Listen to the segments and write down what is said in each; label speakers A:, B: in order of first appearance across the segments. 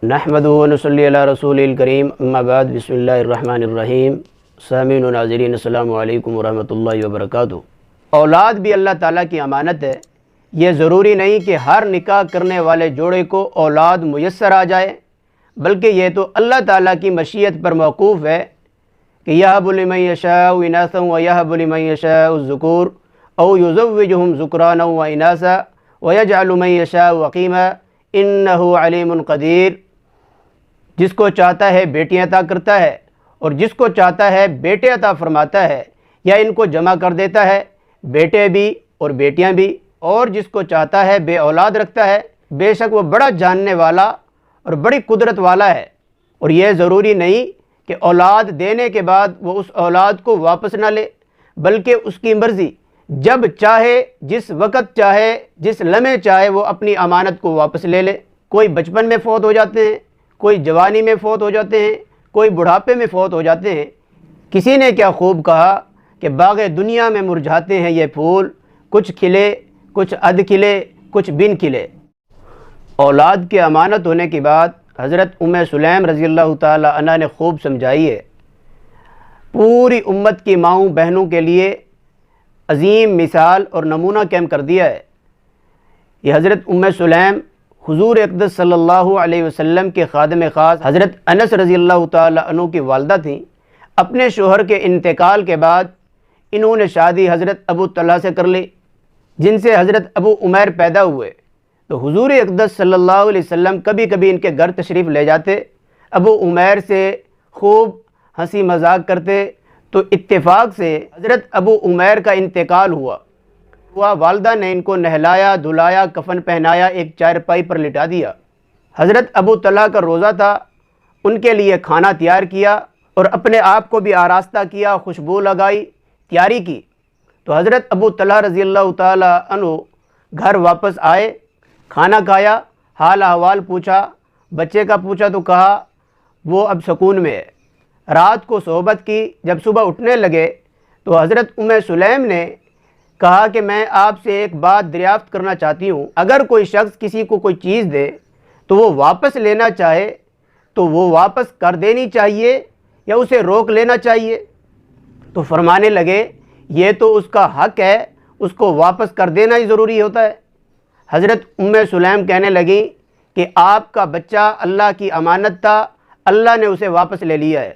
A: نحمدہ و نصلی علی رسول الکریم، اما بعد، بسم اللہ الرحمن الرحیم۔ سامعین و ناظرین، السلام علیکم ورحمۃ اللہ وبرکاتہ۔ اولاد بھی اللہ تعالیٰ کی امانت ہے۔ یہ ضروری نہیں کہ ہر نکاح کرنے والے جوڑے کو اولاد میسر آ جائے، بلکہ یہ تو اللہ تعالیٰ کی مشیت پر موقوف ہے کہ یہب لمن یشاء اناثا ویہب لمن یشاء الذکور او یزوجہم ذکرانا واناثا ویجعل من یشاء عقیما انہ علیم قدیر۔ جس کو چاہتا ہے بیٹیاں عطا کرتا ہے اور جس کو چاہتا ہے بیٹے عطا فرماتا ہے، یا ان کو جمع کر دیتا ہے، بیٹے بھی اور بیٹیاں بھی، اور جس کو چاہتا ہے بے اولاد رکھتا ہے۔ بے شک وہ بڑا جاننے والا اور بڑی قدرت والا ہے۔ اور یہ ضروری نہیں کہ اولاد دینے کے بعد وہ اس اولاد کو واپس نہ لے، بلکہ اس کی مرضی، جب چاہے، جس وقت چاہے، جس لمحے چاہے وہ اپنی امانت کو واپس لے لے۔ کوئی بچپن میں فوت ہو جاتے ہیں، کوئی جوانی میں فوت ہو جاتے ہیں، کوئی بڑھاپے میں فوت ہو جاتے ہیں۔ کسی نے کیا خوب کہا کہ باغ دنیا میں مرجھاتے ہیں یہ پھول، کچھ کھلے، کچھ ادھ کھلے، کچھ بن کھلے۔ اولاد کے امانت ہونے کی بات حضرت ام سلیم رضی اللہ تعالی عنہ نے خوب سمجھائی ہے۔ پوری امت کی ماؤں بہنوں کے لیے عظیم مثال اور نمونہ قائم کر دیا ہے۔ یہ حضرت ام سلیم حضور اقدس صلی اللہ علیہ وسلم کے خادم خاص حضرت انس رضی اللہ تعالی عنہ کی والدہ تھیں۔ اپنے شوہر کے انتقال کے بعد انہوں نے شادی حضرت ابو طلحہ سے کر لی، جن سے حضرت ابو عمیر پیدا ہوئے۔ تو حضور اقدس صلی اللہ علیہ وسلم کبھی کبھی ان کے گھر تشریف لے جاتے، ابو عمیر سے خوب ہنسی مذاق کرتے۔ تو اتفاق سے حضرت ابو عمیر کا انتقال ہوا۔ والدہ نے ان کو نہلایا، دھلایا، کفن پہنایا، ایک چارپائی پر لٹا دیا۔ حضرت ابو طلحہ کا روزہ تھا، ان کے لیے کھانا تیار کیا اور اپنے آپ کو بھی آراستہ کیا، خوشبو لگائی، تیاری کی۔ تو حضرت ابو طلحہ رضی اللہ تعالی عنہ گھر واپس آئے، کھانا کھایا، حال احوال پوچھا، بچے کا پوچھا تو کہا وہ اب سکون میں ہے۔ رات کو صحبت کی، جب صبح اٹھنے لگے تو حضرت ام سلیم نے کہا کہ میں آپ سے ایک بات دریافت کرنا چاہتی ہوں، اگر کوئی شخص کسی کو کوئی چیز دے تو وہ واپس لینا چاہے تو وہ واپس کر دینی چاہیے یا اسے روک لینا چاہیے؟ تو فرمانے لگے یہ تو اس کا حق ہے، اس کو واپس کر دینا ہی ضروری ہوتا ہے۔ حضرت ام سلیم کہنے لگیں کہ آپ کا بچہ اللہ کی امانت تھا، اللہ نے اسے واپس لے لیا ہے۔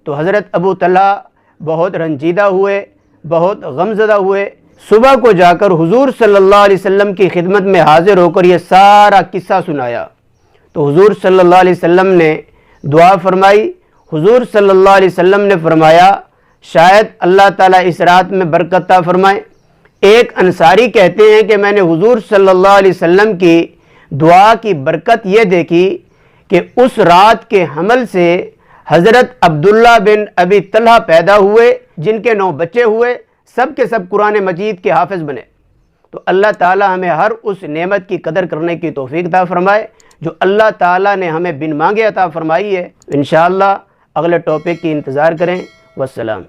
A: تو حضرت ابو طلحہ بہت رنجیدہ ہوئے، بہت غمزدہ ہوئے۔ صبح کو جا کر حضور صلی اللہ علیہ وسلم کی خدمت میں حاضر ہو کر یہ سارا قصہ سنایا۔ تو حضور صلی اللہ علیہ وسلم نے دعا فرمائی۔ حضور صلی اللہ علیہ وسلم نے فرمایا شاید اللہ تعالیٰ اس رات میں برکت عطا فرمائے۔ ایک انصاری کہتے ہیں کہ میں نے حضور صلی اللہ علیہ وسلم کی دعا کی برکت یہ دیکھی کہ اس رات کے حمل سے حضرت عبداللہ بن ابی طلحہ پیدا ہوئے، جن کے 9 بچے ہوئے، سب کے سب قرآن مجید کے حافظ بنے۔ تو اللہ تعالیٰ ہمیں ہر اس نعمت کی قدر کرنے کی توفیق عطا فرمائے جو اللہ تعالیٰ نے ہمیں بن مانگے عطا فرمائی ہے۔ انشاءاللہ اگلے ٹاپک کی انتظار کریں۔ والسلام۔